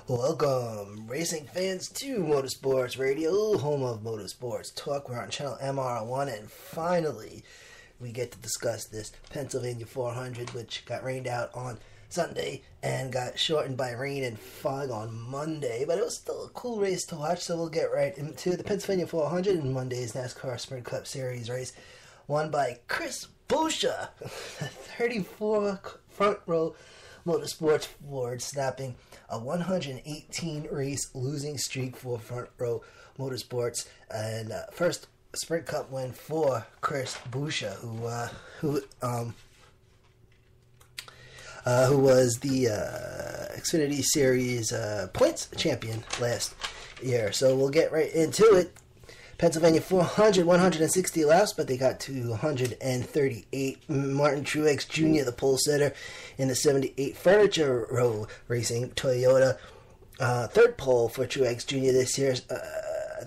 Welcome, racing fans, to Motorsports Radio, home of Motorsports Talk. We're on channel MR1, and finally, we get to discuss this Pennsylvania 400, which got rained out on Sunday and got shortened by rain and fog on Monday. But it was still a cool race to watch, so we'll get right into the Pennsylvania 400 in Monday's NASCAR Sprint Cup Series race, won by Chris Buescher, 34 front row Motorsports Ford, snapping a 118 race losing streak for Front Row Motorsports, and first Sprint Cup win for Chris Buescher, who was the Xfinity Series points champion last year. So we'll get right into it. Pennsylvania 400, 160 laps, but they got to 138. Martin Truex Jr., the pole sitter in the 78 Furniture Row Racing Toyota. Third pole for Truex Jr. this year. I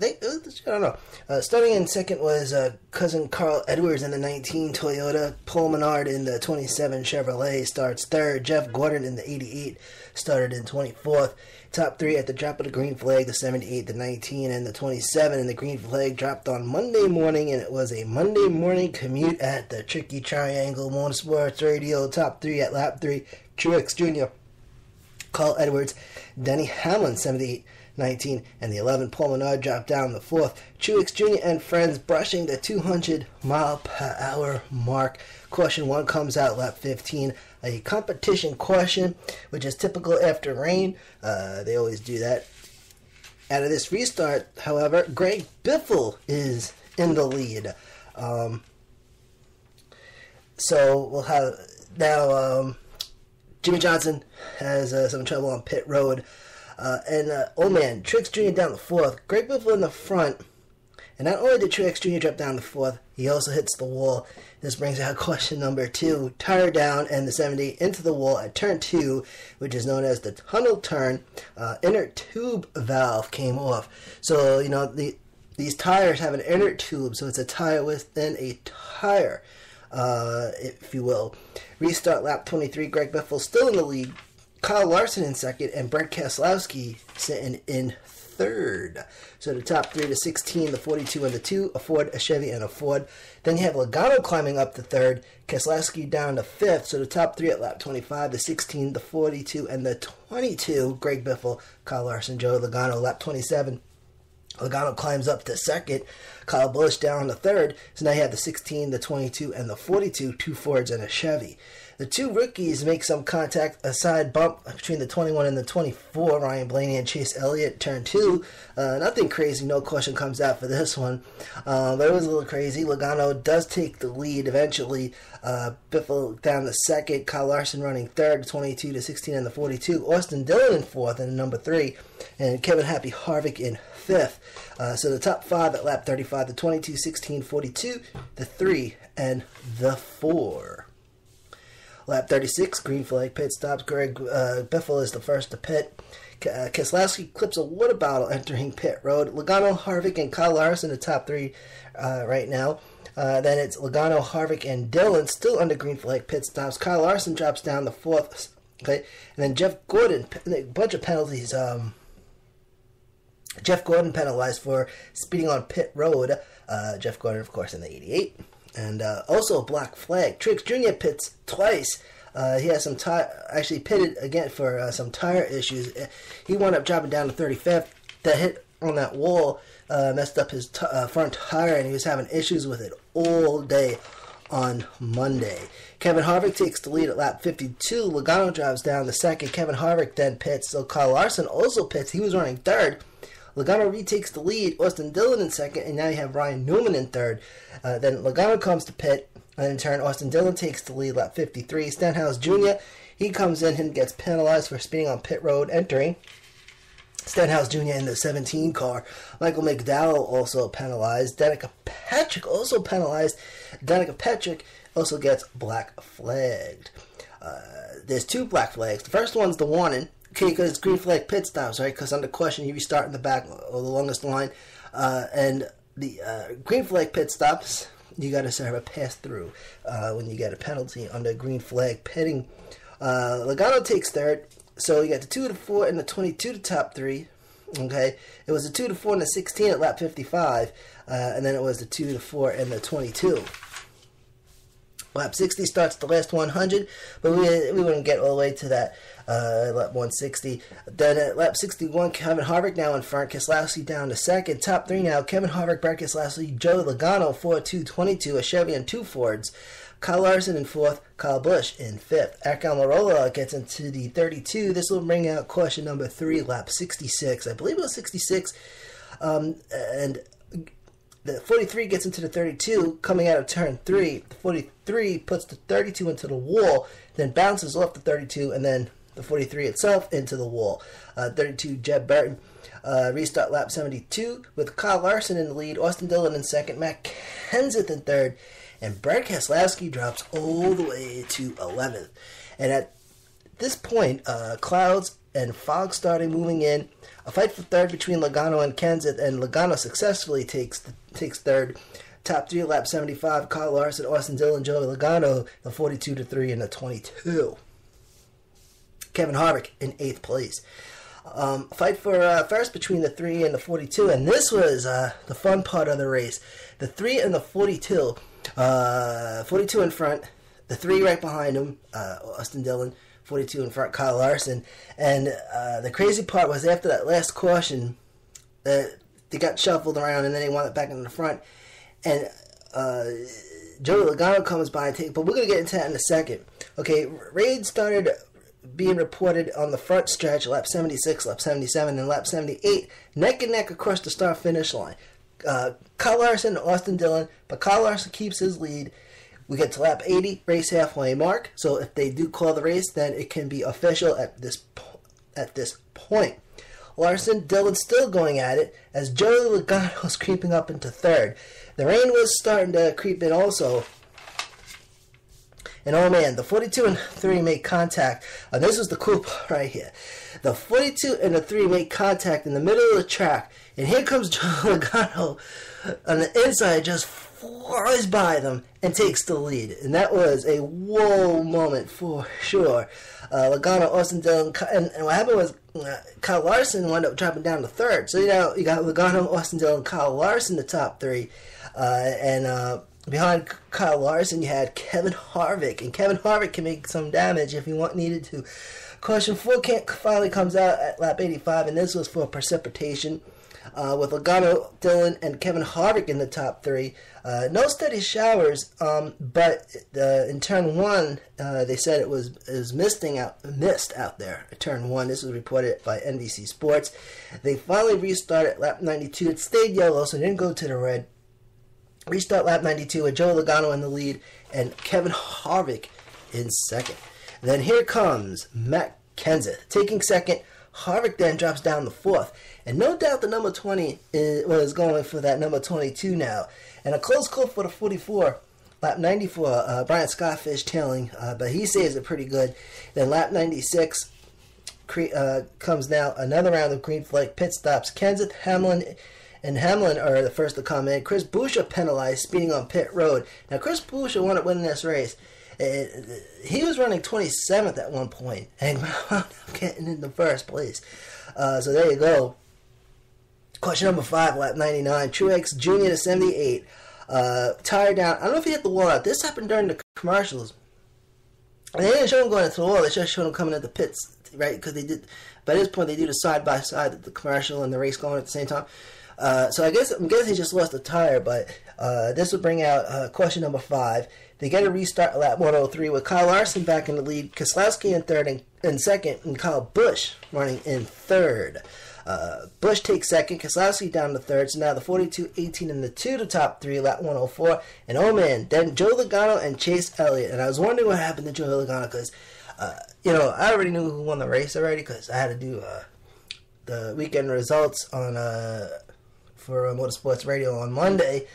don't know. Starting in second was cousin Carl Edwards in the 19 Toyota. Paul Menard in the 27 Chevrolet starts third. Jeff Gordon in the 88 started in 24th. Top three at the drop of the green flag, the 78, the 19, and the 27. And the green flag dropped on Monday morning, and it was a Monday morning commute at the Tricky Triangle. Motorsports Radio. Top three at lap 3, Truex Jr., Carl Edwards, Denny Hamlin, 78, 19, and the 11. Paul Menard dropped down the 4th. Truex Jr. and friends brushing the 200 mile per hour mark. Caution 1 comes out lap 15. A competition caution, which is typical after rain. They always do that. Out of this restart, however, Greg Biffle is in the lead. So we'll have now Jimmy Johnson has some trouble on pit road. Truex Jr. down the 4th. Greg Biffle in the front. And not only did Truex Jr. drop down the 4th, he also hits the wall. This brings out caution number 2. Tire down and the 70 into the wall at turn 2, which is known as the tunnel turn. Inner tube valve came off. So, these tires have an inner tube, so it's a tire within a tire, if you will. Restart lap 23. Greg Biffle still in the lead. Kyle Larson in second, and Brent Keselowski sitting in third. So the top 3 to 16, the 42 and the 2, a Ford, a Chevy, and a Ford. Then you have Logano climbing up to third, Keselowski down to 5th. So the top 3 at lap 25, the 16, the 42, and the 22, Greg Biffle, Kyle Larson, Joe Logano. Lap 27, Logano climbs up to second, Kyle Busch down to third. So now you have the 16, the 22, and the 42, 2 Fords and a Chevy. The 2 rookies make some contact, a side bump between the 21 and the 24, Ryan Blaney and Chase Elliott, turn 2. Nothing crazy, no caution comes out for this one, but it was a little crazy. Logano does take the lead eventually. Biffle down to second, Kyle Larson running third, the 22, the 16, and the 42. Austin Dillon in 4th and number 3, and Kevin Happy Harvick in 5th. So the top 5 at lap 35, the 22, 16, 42, the 3, and the 4. Lap 36, green flag pit stops. Greg Biffle is the first to pit. Keselowski clips a water bottle entering pit road. Logano, Harvick, and Kyle Larson, the top 3 right now. Then it's Logano, Harvick, and Dillon still under green flag pit stops. Kyle Larson drops down the 4th. Okay, and then Jeff Gordon, a bunch of penalties. Jeff Gordon penalized for speeding on pit road. Jeff Gordon, of course, in the 88. And also a black flag. Truex Jr. pits twice. He has some actually pitted again for some tire issues. He wound up dropping down to 35th. That hit on that wall messed up his front tire, and he was having issues with it all day on Monday. Kevin Harvick takes the lead at lap 52. Logano drives down to second. Kevin Harvick then pits. So Kyle Larson also pits. He was running third. Logano retakes the lead, Austin Dillon in second, and now you have Ryan Newman in third. Then Logano comes to pit, and in turn, Austin Dillon takes the lead, lap 53. Stenhouse Jr., he comes in and gets penalized for speeding on pit road, entering. Stenhouse Jr. in the 17 car. Michael McDowell also penalized. Danica Patrick also penalized. Danica Patrick also gets black flagged. There's 2 black flags. The first one's the warning. Okay, because green flag pit stops, right? Because under caution, you restart in the back or the longest line. And the green flag pit stops, you got to serve a pass-through when you get a penalty under green flag pitting. Logano takes third. So you got the 2 to 4 and the 22 to top 3. Okay, it was the 2 to 4 and the 16 at lap 55, and then it was the 2 to 4 and the 22. Lap 60 starts the last 100, but we wouldn't get all the way to that lap 160. Then at lap 61, Kevin Harvick now in front, Keselowski down to second. Top 3 now, Kevin Harvick, Brad Keselowski, Joey Logano, 4-2-22, a Chevy and 2 Fords. Kyle Larson in 4th, Kyle Busch in 5th. Eric Almirola gets into the 32. This will bring out caution number 3, lap 66. I believe it was 66. And the 43 gets into the 32, coming out of turn 3. The 43 puts the 32 into the wall, then bounces off the 32, and then the 43 itself into the wall. 32, Jeb Burton. Restart lap 72 with Kyle Larson in the lead, Austin Dillon in 2nd, Matt Kenseth in 3rd, and Brad Keselowski drops all the way to 11th. And at this point, clouds and fog started moving in. A fight for 3rd between Logano and Kenseth, and Logano successfully takes 3rd. Top 3, lap 75, Kyle Larson, Austin Dillon, Joey Logano, the 42-3 and the 22. Kevin Harvick in 8th place. Fight for first between the 3 and the 42, and this was the fun part of the race. The 3 and the 42. 42 in front, the 3 right behind him, Austin Dillon, 42 in front, Kyle Larson. And the crazy part was after that last caution, they got shuffled around and then they wound up back in the front. And Joey Logano comes by and but we're going to get into that in a second. Okay, raid started being reported on the front stretch, lap 76, lap 77, and lap 78, neck and neck across the start-finish line. Kyle Larson and Austin Dillon, but Kyle Larson keeps his lead. We get to lap 80, race halfway mark. So if they do call the race, then it can be official at this point. Larson, Dillon still going at it as Joey Logano was creeping up into 3rd. The rain was starting to creep in also. And oh man, the 42 and 3 make contact. This is the cool part right here. The 42 and the 3 make contact in the middle of the track. And here comes Joey Logano on the inside, just flies by them and takes the lead. And that was a whoa moment for sure. Logano, Austin Dillon, and what happened was Kyle Larson wound up dropping down to 3rd. So you got Logano, Austin Dillon, Kyle Larson, the top 3. Behind Kyle Larson, you had Kevin Harvick, and Kevin Harvick can make some damage if he needed to. Caution 4 finally comes out at lap 85, and this was for precipitation, with Logano, Dillon, and Kevin Harvick in the top 3. No steady showers, but in turn 1, they said it was mist out there. Turn 1, this was reported by NBC Sports. They finally restarted lap 92. It stayed yellow, so it didn't go to the red. Restart lap 92 with Joey Logano in the lead and Kevin Harvick in 2nd. Then here comes Matt Kenseth taking 2nd. Harvick then drops down to 4th. And no doubt the number 20 was going for that number 22 now. And a close call for the 44. Lap 94, Brian Scott fishtailing, but he saves it pretty good. Then lap 96 comes now another round of green flag pit stops. Kenseth, Hamlin are the first to come in. Chris Buescher penalized, speeding on pit road. Now, Chris Buescher wound up winning this race. He was running 27th at one point and wound up getting in the first place. So there you go. Question number 5, lap 99. Truex Jr. to 78. Tire down. I don't know if he hit the wall out. This happened during the commercials. And they didn't show him going into the wall. They just showed him coming into the pits, right? Because they did. By this point, they do the side-by-side, the commercial and the race going at the same time. So I'm guessing he just lost a tire, but this would bring out question number 5. They get a restart at lap 103 with Kyle Larson back in the lead, Keselowski in 3rd and 2nd, and Kyle Busch running in 3rd. Busch takes 2nd, Keselowski down to 3rd, so now the 42, 18, and the 2 to top 3, lap 104. And oh man, then Joe Logano and Chase Elliott. And I was wondering what happened to Joe Logano because, I already knew who won the race already because I had to do the weekend results on for Motorsports Radio on Monday.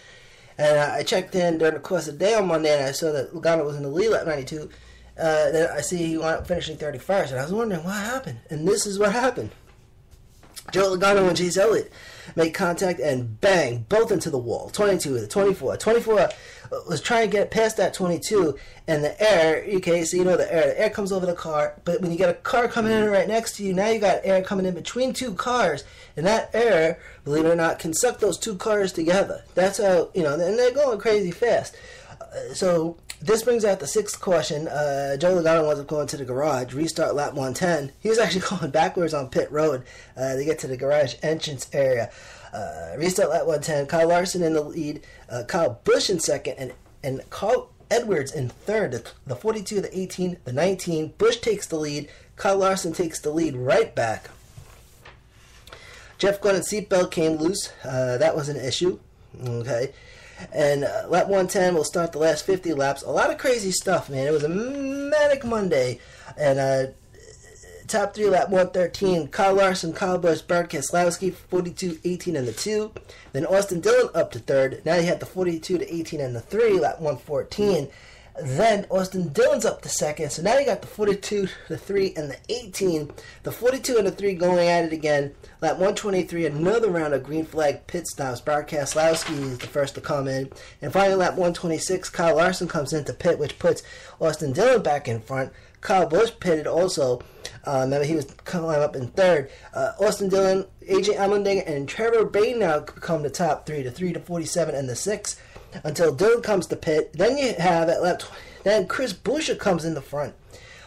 And I checked in during the course of the day on Monday, and I saw that Logano was in the lead at 92. Then I see he wound up finishing 31st, and I was wondering what happened. And this is what happened. Joe Logano and Chase Elliott make contact and bang, both into the wall. 22 with 24. 24 was trying to get past that 22, and the air, okay, so you know the air comes over the car, but when you get a car coming in right next to you, now you got air coming in between two cars, and that air, believe it or not, can suck those two cars together. That's how, and they're going crazy fast. So this brings out the sixth caution. Joe Logano winds up going to the garage, restart lap 110. He was actually going backwards on pit road to get to the garage entrance area. Restart lap 110. Kyle Larson in the lead. Kyle Busch in second. And Carl Edwards in third. The 42, the 18, the 19. Busch takes the lead. Kyle Larson takes the lead right back. Jeff Gordon's seatbelt came loose. That was an issue. Okay. And lap 110 will start the last 50 laps. A lot of crazy stuff, man. It was a manic Monday. And top three, lap 113, Kyle Larson, Kyle Busch, Brad Keselowski, 42, 18, and the 2. Then Austin Dillon up to third. Now you had the 42 to 18 and the 3, lap 114. Then Austin Dillon's up to second. So now you got the 42, the 3, and the 18. The 42 and the 3 going at it again. Lap 123, another round of green flag pit stops. Brad Keselowski is the first to come in. And finally, lap 126, Kyle Larson comes into pit, which puts Austin Dillon back in front. Kyle Busch pitted also. Remember, he was coming up in third. Austin Dillon, AJ Allmendinger, and Trevor Bayne now become the top three. The 3 to 47 and the 6. Until Dillon comes to pit. Then you have at lap 20, then Chris Buescher comes in the front.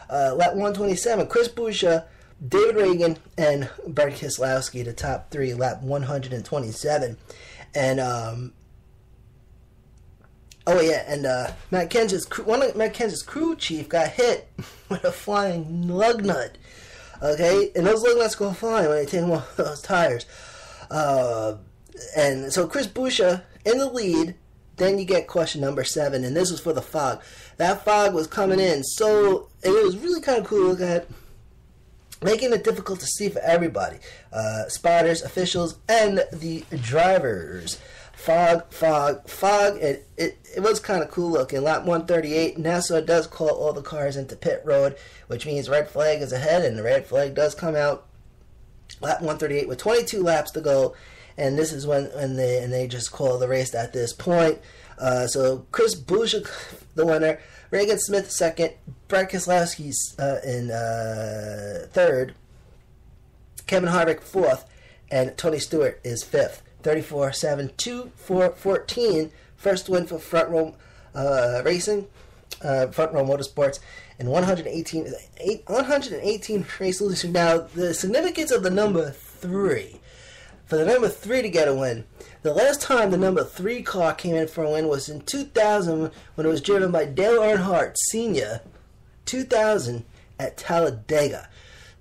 Lap 127, Chris Buescher, David Reagan, and Brad Keselowski, the top three, lap 127. And Matt Kenseth's one of Matt Kenseth's crew chief got hit with a flying lug nut. Okay, and those lug nuts go flying when they take one of those tires. And so Chris Buescher in the lead. Then you get question number 7, and this was for the fog. That fog was coming in, so and it was really kind of cool to look at, making it difficult to see for everybody. Spotters, officials, and the drivers. Fog. It was kind of cool looking. Lap 138, NASCAR does call all the cars into pit road, which means red flag is ahead, and the red flag does come out. Lap 138 with 22 laps to go. And this is when they just call the race at this point. So Chris Buescher, the winner. Reagan Smith second. Brad Keselowski's in third. Kevin Harvick fourth. And Tony Stewart is fifth. 34-7, 2-4-14. First win for Front Row Racing. Front Row Motorsports. And 118 race losers. Now, the significance of the number 3. For the number 3 to get a win. The last time the number 3 car came in for a win was in 2000 when it was driven by Dale Earnhardt Sr. 2000 at Talladega.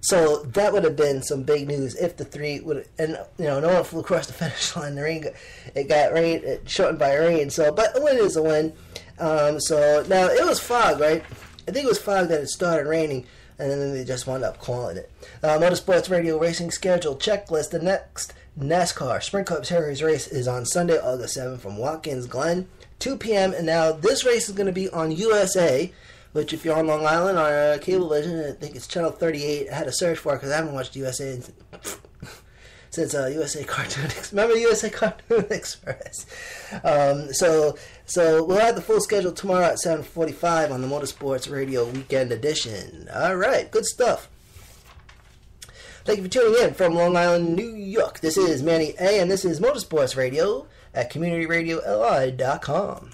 So that would have been some big news if the 3 would, and no one flew across the finish line. The rain, it got rain, it shortened by rain. So, but a win is a win. So now it was fog, right? I think it was fog that it started raining, and then they just wound up calling it. Motorsports Radio Racing Schedule Checklist. The next NASCAR Sprint Cup Series race is on Sunday, August 7th from Watkins Glen, 2 p.m. And now this race is going to be on USA, which if you're on Long Island or Cablevision, I think it's Channel 38. I had to search for it because I haven't watched USA since USA Cartoon Express. Remember USA Cartoon Express? So we'll have the full schedule tomorrow at 7:45 on the Motorsports Radio Weekend Edition. All right, good stuff. Thank you for tuning in from Long Island, New York. This is Manny A, and this is Motorsports Radio at CommunityRadioLI.com.